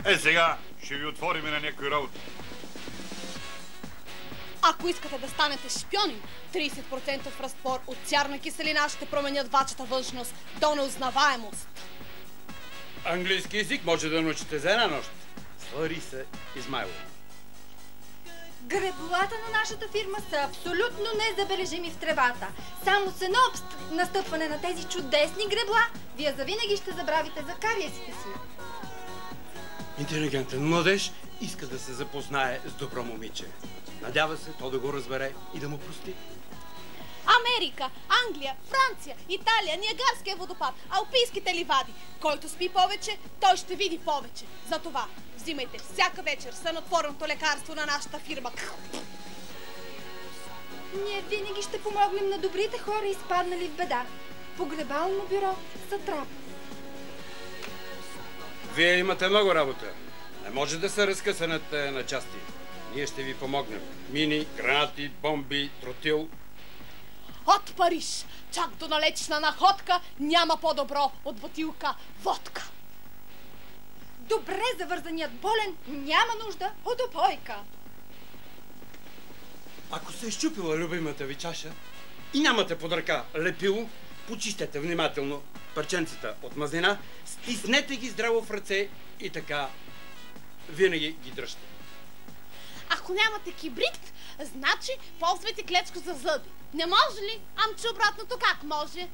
Сега ще ви отворим на някой работа. Ако искате да станете шпиони, 30% разтвор от цярна киселина ще променят вашата външност до неузнаваемост. Английски език може да научите за една нощ. Лариса Измайлова. Греблата на нашата фирма са абсолютно незабележими в тревата. Само с едно настъпване на тези чудесни гребла, вие завинаги ще забравите за кариесите си. Интелигентен младеж иска да се запознае с добро момиче. Надява се то да го разбере и да му прости. Америка, Англия, Франция, Италия, Ниагарския водопад, Алпийските ливади. Който спи повече, той ще види повече. Затова взимайте всяка вечер сънотворното лекарство на нашата фирма. Ние винаги ще помогнем на добрите хора, изпаднали в беда. Погребално бюро Сатрап. Вие имате много работа. Не може да се разкъсанете на части. Ние ще ви помогнем. Мини, гранати, бомби, тротил. От Париж, чак до налечна находка, няма по-добро от бутилка водка. Добре завързаният болен няма нужда от опойка. Ако се е щупила любимата ви чаша и нямате под ръка лепило, почистете внимателно парченцата от мазнина, стиснете ги здраво в ръце и така винаги ги дръжте. Ако нямате кибрид, значи ползвайте клечко за зъби. Не може ли? Амче обратното как може?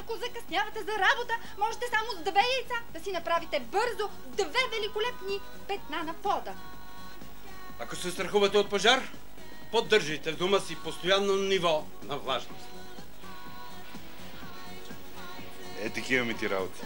Ако закъснявате за работа, можете само с 2 яйца да си направите бързо 2 великолепни петна на пода. Ако се страхувате от пожар, поддържайте в дома си постоянно ниво на влажност. Такива ми ти работи.